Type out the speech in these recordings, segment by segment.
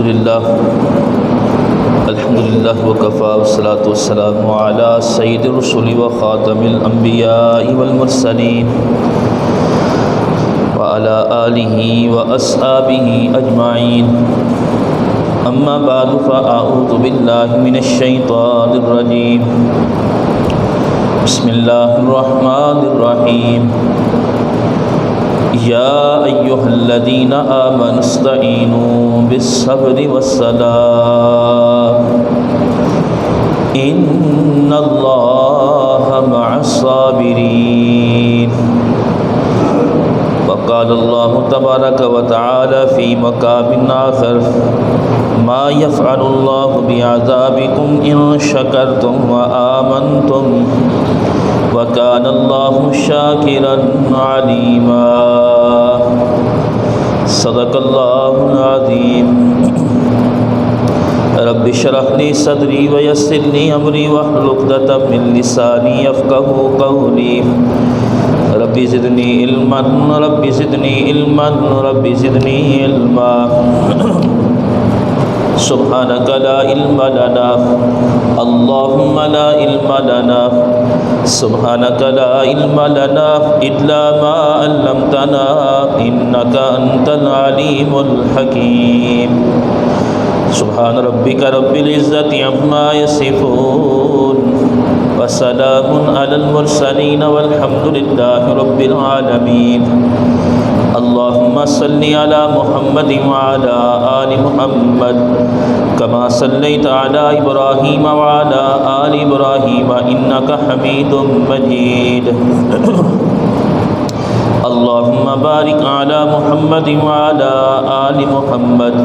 الحمدللہ وکفی والصلاۃ والسلام علی سید الرسل وخاتم الانبیاء والمرسلین وعلی آلہ واصحابہ اجمعین اما بعد فاعوذ باللہ من الشیطان الرجیم بسم اللہ الرحمن الرحیم یا ایہا الذین آمنوا استعینوا بالصبر والصلاۃ ان اللہ مع الصابرین وقال اللہ تبارک وتعالی فی مقام آخر ما يفعل اللہ بعذابکم ان شکرتم وآمنتم وَكَانَ اللَّهُ شَاكِرًا عَلِيمًا صدق اللہ العظیم رب اشرح لي صدری ویسر لي امری واحلل عقدۃ من لسانی یفقہوا قولی رب زدنی علما رب زدنی علما رب زدنی علما سبحانک لا علم لنا اللہم لا علم لنا سبحانک لا علم لنا الا ما علمتنا انک انت العلیم الحکیم سبحان ربک رب العزت عما یصفون وسلام علی المرسلین والحمد للہ رب العالمین اللہم صلی علی محمد وعلی آل محمد کما صلیت علی ابراہیم وعلی آل ابراہیم انک حمید مجید اللہم بارک علی محمد وعلی آل محمد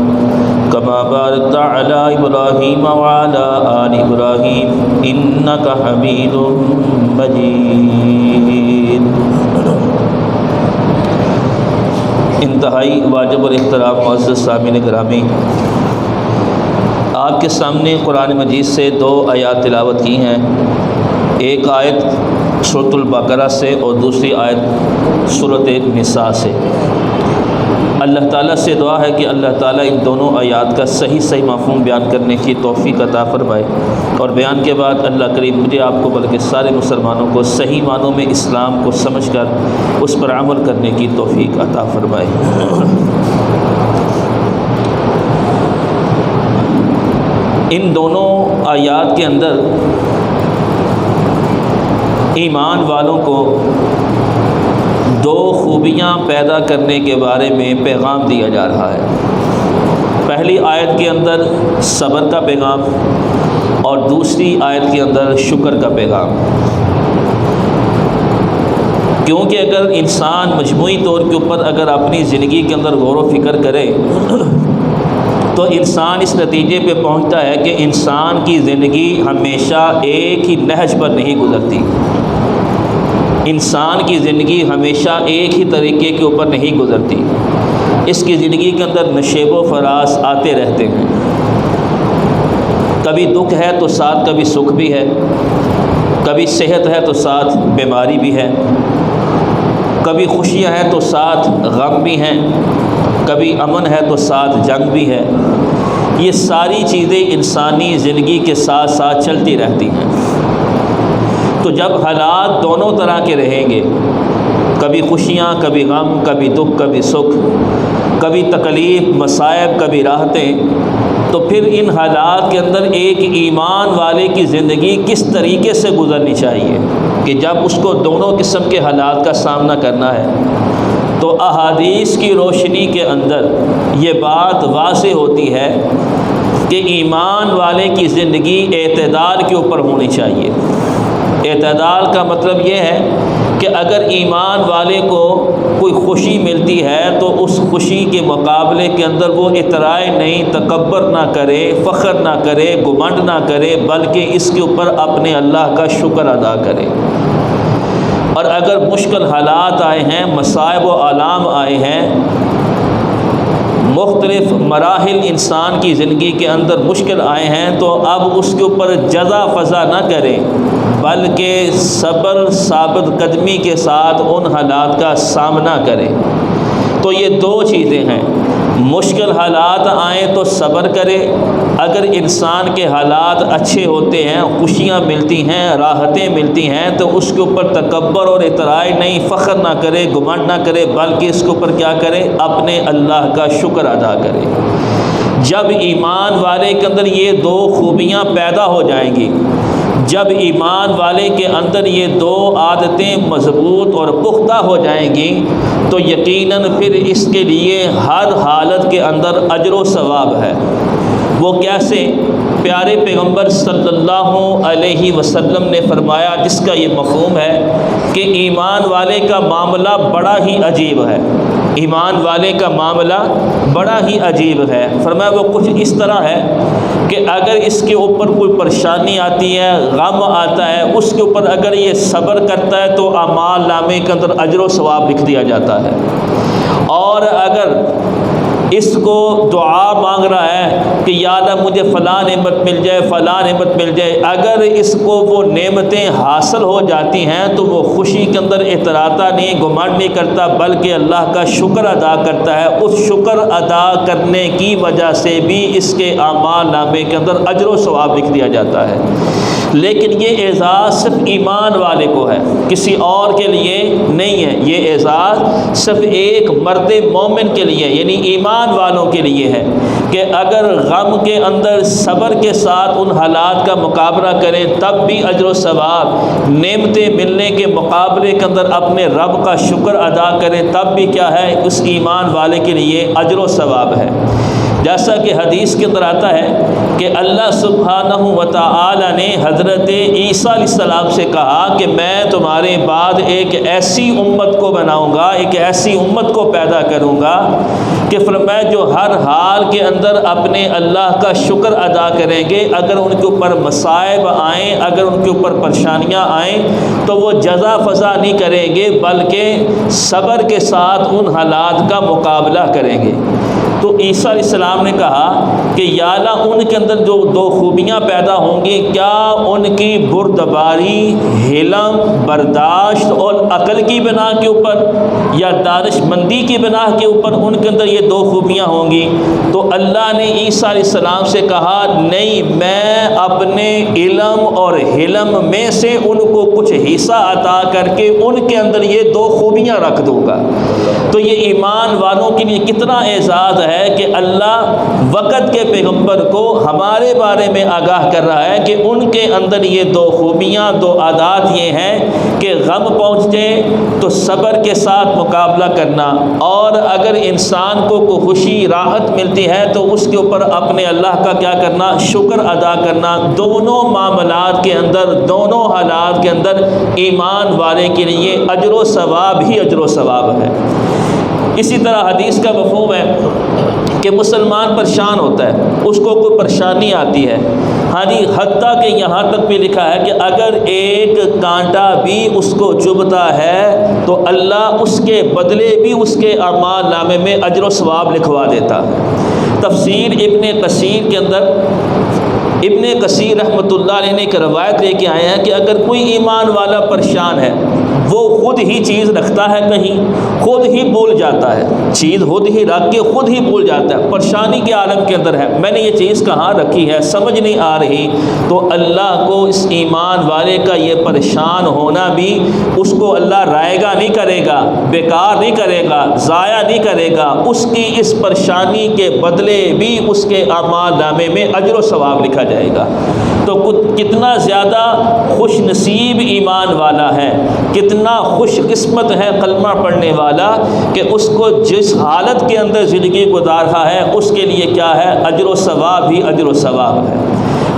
کما بارکت علی ابراہیم وعلی آل ابراہیم انک حمید مجید انتہائی واجب الاحترام معزز سامعین گرامی، آپ کے سامنے قرآن مجید سے دو آیات تلاوت کی ہیں، ایک آیت سورۃ البقرہ سے اور دوسری آیت سورۃ النساء سے۔ اللہ تعالیٰ سے دعا ہے کہ اللہ تعالیٰ ان دونوں آیات کا صحیح مفہوم بیان کرنے کی توفیق عطا فرمائے، اور بیان کے بعد اللہ کریم مجھے آپ کو بلکہ سارے مسلمانوں کو صحیح معنوں میں اسلام کو سمجھ کر اس پر عمل کرنے کی توفیق عطا فرمائے۔ ان دونوں آیات کے اندر ایمان والوں کو دو خوبیاں پیدا کرنے کے بارے میں پیغام دیا جا رہا ہے۔ پہلی آیت کے اندر صبر کا پیغام اور دوسری آیت کے اندر شکر کا پیغام، کیونکہ اگر انسان مجموعی طور کے اوپر اگر اپنی زندگی کے اندر غور و فکر کرے تو انسان اس نتیجے پہ پہنچتا ہے کہ انسان کی زندگی ہمیشہ ایک ہی نہج پر نہیں گزرتی، انسان کی زندگی ہمیشہ ایک ہی طریقے کے اوپر نہیں گزرتی، اس کی زندگی کے اندر نشیب و فراز آتے رہتے ہیں، کبھی دکھ ہے تو ساتھ کبھی سکھ بھی ہے، کبھی صحت ہے تو ساتھ بیماری بھی ہے، کبھی خوشیاں ہیں تو ساتھ غم بھی ہیں، کبھی امن ہے تو ساتھ جنگ بھی ہے۔ یہ ساری چیزیں انسانی زندگی کے ساتھ ساتھ چلتی رہتی ہیں۔ تو جب حالات دونوں طرح کے رہیں گے، کبھی خوشیاں کبھی غم، کبھی دکھ کبھی سکھ، کبھی تکلیف مصائب کبھی راحتیں، تو پھر ان حالات کے اندر ایک ایمان والے کی زندگی کس طریقے سے گزرنی چاہیے کہ جب اس کو دونوں قسم کے حالات کا سامنا کرنا ہے، تو احادیث کی روشنی کے اندر یہ بات واضح ہوتی ہے کہ ایمان والے کی زندگی اعتدال کے اوپر ہونی چاہیے۔ اعتدال کا مطلب یہ ہے کہ اگر ایمان والے کو کوئی خوشی ملتی ہے تو اس خوشی کے مقابلے کے اندر وہ اطراء نہیں، تکبر نہ کرے، فخر نہ کرے، گھمنڈ نہ کرے، بلکہ اس کے اوپر اپنے اللہ کا شکر ادا کرے۔ اور اگر مشکل حالات آئے ہیں، مصائب و آلام آئے ہیں، مختلف مراحل انسان کی زندگی کے اندر مشکل آئے ہیں، تو اب اس کے اوپر جزا فضا نہ کرے، بلکہ صبر ثابت قدمی کے ساتھ ان حالات کا سامنا کرے۔ تو یہ دو چیزیں ہیں، مشکل حالات آئیں تو صبر کرے، اگر انسان کے حالات اچھے ہوتے ہیں، خوشیاں ملتی ہیں، راحتیں ملتی ہیں، تو اس کے اوپر تکبر اور اطرائی نہیں، فخر نہ کرے، گھمنڈ نہ کرے، بلکہ اس کے اوپر کیا کرے؟ اپنے اللہ کا شکر ادا کرے۔ جب ایمان والے کے اندر یہ دو خوبیاں پیدا ہو جائیں گی، جب ایمان والے کے اندر یہ دو عادتیں مضبوط اور پختہ ہو جائیں گی تو یقیناً پھر اس کے لیے ہر حالت کے اندر اجر و ثواب ہے۔ وہ کیسے؟ پیارے پیغمبر صلی اللہ علیہ وسلم نے فرمایا، جس کا یہ مفہوم ہے کہ ایمان والے کا معاملہ بڑا ہی عجیب ہے، ایمان والے کا معاملہ بڑا ہی عجیب ہے۔ فرمایا وہ کچھ اس طرح ہے کہ اگر اس کے اوپر کوئی پریشانی آتی ہے، غم آتا ہے، اس کے اوپر اگر یہ صبر کرتا ہے تو اعمال نامے کے اندر اجر و ثواب لکھ دیا جاتا ہے۔ اور اگر اس کو دعا مانگ رہا ہے کہ یا اللہ مجھے فلاں نعمت مل جائے، فلاں نعمت مل جائے، اگر اس کو وہ نعمتیں حاصل ہو جاتی ہیں تو وہ خوشی کے اندر اتراتا نہیں، گھمنڈ نہیں کرتا، بلکہ اللہ کا شکر ادا کرتا ہے۔ اس شکر ادا کرنے کی وجہ سے بھی اس کے اعمال نامے کے اندر اجر و ثواب لکھ دیا جاتا ہے۔ لیکن یہ اعزاز صرف ایمان والے کو ہے، کسی اور کے لیے نہیں ہے۔ یہ اعزاز صرف ایک مرد مومن کے لیے، یعنی ایمان والوں کے لیے ہے کہ اگر غم کے اندر صبر کے ساتھ ان حالات کا مقابلہ کریں تب بھی اجر و ثواب، نعمتیں ملنے کے مقابلے کے اندر اپنے رب کا شکر ادا کریں تب بھی کیا ہے؟ اس ایمان والے کے لیے اجر و ثواب ہے۔ جیسا کہ حدیث کے اندر آتا ہے کہ اللہ سبحانہ و تعالی نے حضرت عیسیٰ علیہ السلام سے کہا کہ میں تمہارے بعد ایک ایسی امت کو بناؤں گا، ایک ایسی امت کو پیدا کروں گا کہ فرمایا جو ہر حال کے اندر اپنے اللہ کا شکر ادا کریں گے، اگر ان کے اوپر مصائب آئیں، اگر ان کے اوپر پریشانیاں آئیں تو وہ جزا فضا نہیں کریں گے، بلکہ صبر کے ساتھ ان حالات کا مقابلہ کریں گے۔ تو عیسیٰ علیہ السلام نے کہا کہ یا اللہ ان کے اندر جو دو خوبیاں پیدا ہوں گی، کیا ان کی بردباری، حلم، برداشت اور عقل کی بنا کے اوپر یا دانش مندی کی بنا کے اوپر ان کے اندر یہ دو خوبیاں ہوں گی؟ تو اللہ نے عیسیٰ علیہ السلام سے کہا نہیں، میں اپنے علم اور حلم میں سے ان کو کچھ حصہ عطا کر کے ان کے اندر یہ دو خوبیاں رکھ دوں گا۔ تو یہ ایمان والوں کے لیے کتنا اعزاز ہے کہ اللہ وقت کے پیغمبر کو ہمارے بارے میں آگاہ کر رہا ہے کہ ان کے اندر یہ دو خوبیاں، دو عادات یہ ہیں کہ غم پہنچے تو صبر کے ساتھ مقابلہ کرنا، اور اگر انسان کو کوئی خوشی، راحت ملتی ہے تو اس کے اوپر اپنے اللہ کا کیا کرنا؟ شکر ادا کرنا۔ دونوں معاملات کے اندر، دونوں حالات کے اندر ایمان والے کے لیے اجر و ثواب ہی اجر و ثواب ہے۔ اسی طرح حدیث کا مفہوم ہے کہ مسلمان پریشان ہوتا ہے، اس کو کوئی پریشانی آتی ہے، ہاں جی، حتیٰ کہ یہاں تک بھی لکھا ہے کہ اگر ایک کانٹا بھی اس کو چبھتا ہے تو اللہ اس کے بدلے بھی اس کے اعمال نامے میں اجر و ثواب لکھوا دیتا ہے۔ تفسیر ابن کثیر کے اندر ابن کثیر رحمۃ اللہ علیہ نے ایک روایت لے کے آئے ہیں کہ اگر کوئی ایمان والا پریشان ہے، وہ خود ہی چیز رکھتا ہے، کہیں خود ہی بھول جاتا ہے، چیز خود ہی رکھ کے خود ہی بھول جاتا ہے، پریشانی کے عالم کے اندر ہے، میں نے یہ چیز کہاں رکھی ہے، سمجھ نہیں آ رہی، تو اللہ کو اس ایمان والے کا یہ پریشان ہونا بھی اس کو اللہ رائے گا نہیں کرے گا، بیکار نہیں کرے گا، ضائع نہیں کرے گا، اس کی اس پریشانی کے بدلے بھی اس کے اعمال نامے میں اجر و ثواب لکھا جائے گا۔ تو کتنا زیادہ خوش نصیب ایمان والا ہے، کتنا خوش قسمت ہے کلمہ پڑھنے والا کہ اس کو جس حالت کے اندر زندگی گزار رہا ہے اس کے لیے کیا ہے؟ اجر و ثواب ہی اجر و ثواب ہے۔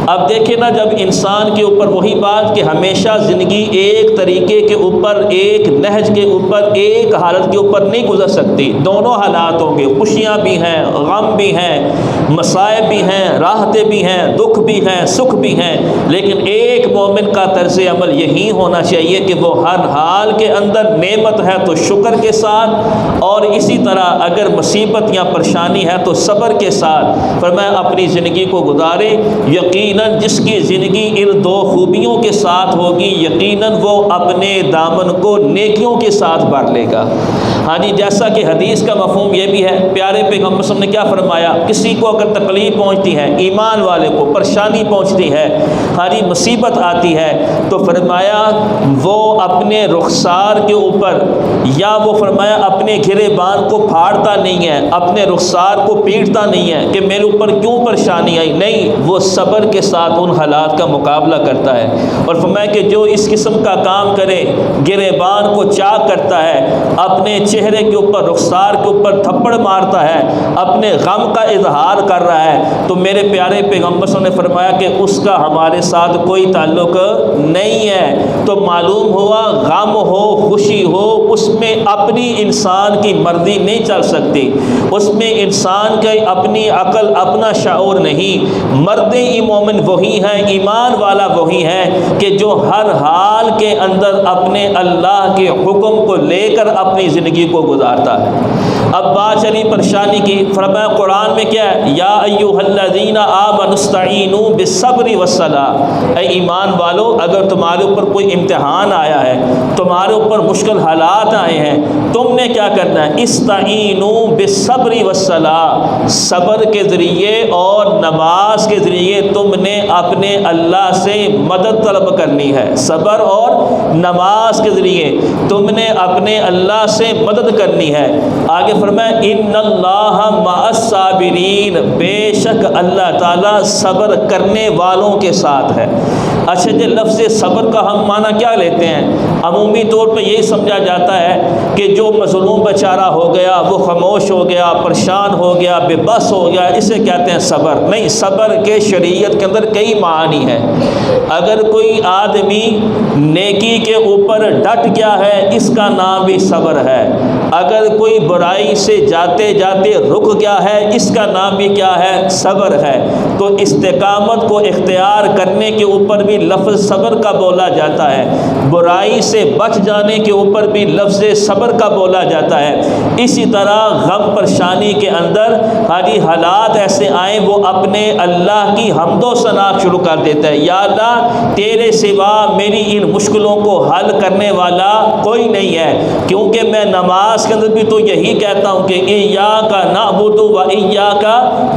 اب دیکھیں نا، جب انسان کے اوپر وہی بات کہ ہمیشہ زندگی ایک طریقے کے اوپر، ایک نہج کے اوپر، ایک حالت کے اوپر نہیں گزر سکتی، دونوں حالات ہوں گے، خوشیاں بھی ہیں، غم بھی ہیں، مصائب بھی ہیں، راحتیں بھی ہیں، دکھ بھی ہیں، سکھ بھی ہیں، لیکن ایک مومن کا طرز عمل یہی ہونا چاہیے کہ وہ ہر حال کے اندر نعمت ہے تو شکر کے ساتھ، اور اسی طرح اگر مصیبت یا پریشانی ہے تو صبر کے ساتھ فرمایا اپنی زندگی کو گزارے۔ یقیناً یقیناً جس کی زندگی ان دو خوبیوں کے ساتھ ہوگی یقیناً وہ اپنے دامن کو نیکیوں کے ساتھ بھر لے گا۔ ہاں جی، جیسا کہ حدیث کا مفہوم یہ بھی ہے، پیارے پیغمبر صلی اللہ علیہ وسلم نے کیا فرمایا، کسی کو اگر تکلیف پہنچتی ہے، ایمان والے کو پریشانی پہنچتی ہے، ہاں جی مصیبت آتی ہے، تو فرمایا وہ اپنے رخسار کے اوپر یا وہ فرمایا اپنے گریبان کو پھاڑتا نہیں ہے، اپنے رخسار کو پیٹتا نہیں ہے کہ میرے اوپر کیوں پریشانی آئی، نہیں، وہ صبر کے ساتھ ان حالات کا مقابلہ کرتا ہے۔ اور فرمایا کہ جو اس قسم کا کام کرے، گریبان کو چاک کرتا ہے، اپنے چہرے کے اوپر رخسار کے اوپر تھپڑ مارتا ہے، اپنے غم کا اظہار کر رہا ہے، تو میرے پیارے پیغمبر صلی اللہ علیہ وسلم نے فرمایا کہ اس کا ہمارے ساتھ کوئی تعلق نہیں ہے۔ تو معلوم ہوا غم ہو خوشی ہو، اس میں اپنی انسان کی مرضی نہیں چل سکتی، اس میں انسان کی اپنی عقل اپنا شعور نہیں۔ مرد مومن وہی ہے، ایمان والا وہی ہے کہ جو ہر حال کے اندر اپنے اللہ کے حکم کو لے کر اپنی زندگی کو گزارتا ہے۔ اب بات چلی پریشانی کی، فرمایا قرآن میں کیا ہے، یا ایھا الذین آمنوا استعینوا بالصبر والصلاۃ، اے ایمان والو اگر تمہارے اوپر کوئی امتحان آیا ہے، تمہارے اوپر مشکل حالات آئے ہیں، تم نے کیا کرنا ہے، استعینوا بالصبر والصلاۃ، صبر کے ذریعے اور نماز کے ذریعے تم نے اپنے اللہ سے مدد طلب کرنی ہے۔ صبر اور نماز کے ذریعے تم نے اپنے اللہ سے مدد کرنی ہے۔ آگے فرمایا ان اللہ مع الصابرین، بے شک اللہ تعالیٰ صبر کرنے والوں کے ساتھ ہے۔ اچھا جی، لفظ صبر کا ہم معنی کیا لیتے ہیں؟ عمومی طور پہ یہی سمجھا جاتا ہے کہ جو مظلوم بیچارہ ہو گیا، وہ خاموش ہو گیا، پریشان ہو گیا، بے بس ہو گیا، اسے کہتے ہیں صبر۔ نہیں، صبر کے شریعت کے اندر کئی معانی ہیں۔ اگر کوئی آدمی نیکی کے اوپر ڈٹ گیا ہے، اس کا نام بھی صبر ہے۔ اگر کوئی برائی سے جاتے جاتے رک گیا ہے، اس کا نام بھی کیا ہے، صبر ہے۔ تو استقامت کو اختیار کرنے کے اوپر بھی لفظ صبر کا بولا جاتا ہے، برائی سے بچ جانے کے اوپر بھی لفظ صبر کا بولا جاتا ہے۔ اسی طرح غم پریشانی کے اندر حالات ایسے آئیں، وہ اپنے اللہ کی حمد و ثنا شروع کر دیتا ہے، یا اللہ تیرے سوا میری ان مشکلوں کو حل کرنے والا کوئی نہیں ہے، کیونکہ میں نماز کے اندر بھی تو یہی کہتا ہوں کہ ایاک نعبد و ایاک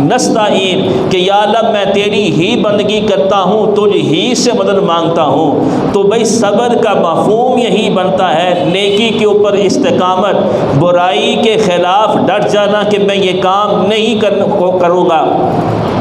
نستعین، کہ یا اللہ میں تیری ہی بندگی کرتا ہوں، تجھ ہی سے مدد مانگتا ہوں۔ تو بھائی صبر کا مفہوم یہی بنتا ہے، نیکی کے اوپر استقامت، برائی کے خلاف ڈٹ جانا کہ میں یہ کام نہیں کروں گا،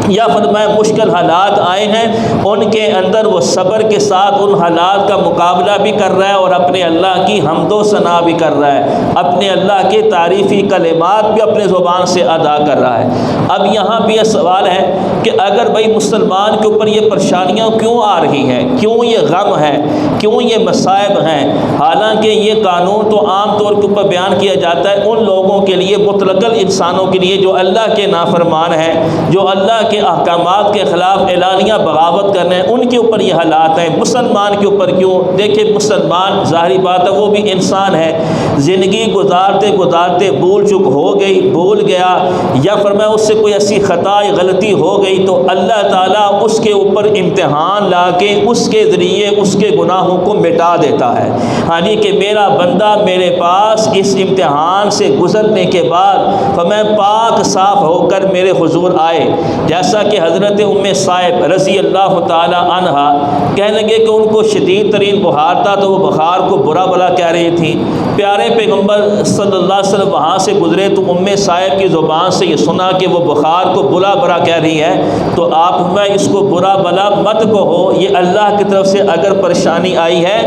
یا فرمایا مشکل حالات آئے ہیں ان کے اندر وہ صبر کے ساتھ ان حالات کا مقابلہ بھی کر رہا ہے اور اپنے اللہ کی حمد و ثنا بھی کر رہا ہے، اپنے اللہ کے تعریفی کلمات بھی اپنے زبان سے ادا کر رہا ہے۔ اب یہاں بھی یہ سوال ہے کہ اگر بھائی مسلمان کے اوپر یہ پریشانیاں کیوں آ رہی ہیں، کیوں یہ غم ہے، کیوں یہ مصائب ہیں، حالانکہ یہ قانون تو عام طور کے اوپر بیان کیا جاتا ہے ان لوگوں کے لیے، مطلقاً انسانوں کے لیے جو اللہ کے نافرمان ہیں، جو اللہ کے احکامات کے خلاف اعلانیہ بغاوت کرنے ہیں، ان کے اوپر یہ حالات ہیں۔ مسلمان کے اوپر کیوں؟ دیکھیں مسلمان ظاہری بات ہے وہ بھی انسان ہے، زندگی گزارتے گزارتے بھول چک ہو گئی، بھول گیا، یا فرمایا اس سے کوئی ایسی خطا غلطی ہو گئی تو اللہ تعالیٰ اس کے اوپر امتحان لا کے اس کے ذریعے اس کے گناہوں کو مٹا دیتا ہے۔ ہاں جی، کہ میرا بندہ میرے پاس اس امتحان سے گزرنے کے بعد فرمایا پاک صاف ہو کر میرے حضور آئے، جیسا کہ حضرت ام صائب رضی اللہ تعالی عنہا کہنے لگے کہ ان کو شدید ترین بخار تھا، تو وہ بخار کو برا بلا کہہ رہی تھی۔ پیارے پیغمبر صلی اللہ علیہ وسلم وہاں سے گزرے تو ام صائب کی زبان سے یہ سنا کہ وہ بخار کو برا بلا کہہ رہی ہے، تو آپ میں اس کو برا بلا مت کہو، یہ اللہ کی طرف سے اگر پریشانی آئی ہے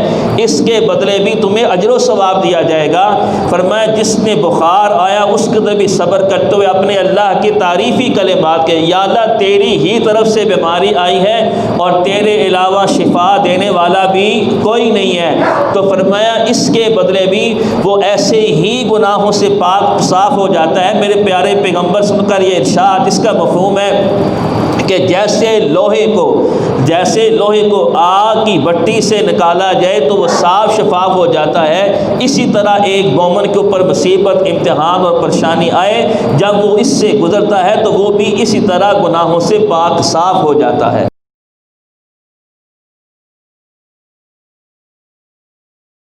اس کے بدلے بھی تمہیں اجر و ثواب دیا جائے گا۔ فرمایا جس نے بخار آیا اس کے بھی صبر کرتے ہوئے اپنے اللہ کی تعریفی کلمات کے، یا اللہ تیری ہی طرف سے بیماری آئی ہے اور تیرے علاوہ شفا دینے والا بھی کوئی نہیں ہے، تو فرمایا اس کے بدلے بھی وہ ایسے ہی گناہوں سے پاک صاف ہو جاتا ہے۔ میرے پیارے پیغمبر سن کر یہ ارشاد، اس کا مفہوم ہے کہ جیسے لوہے کو آگ کی بٹی سے نکالا جائے تو وہ صاف شفاف ہو جاتا ہے، اسی طرح ایک مومن کے اوپر مصیبت، امتحان اور پریشانی آئے، جب وہ اس سے گزرتا ہے تو وہ بھی اسی طرح گناہوں سے پاک صاف ہو جاتا ہے۔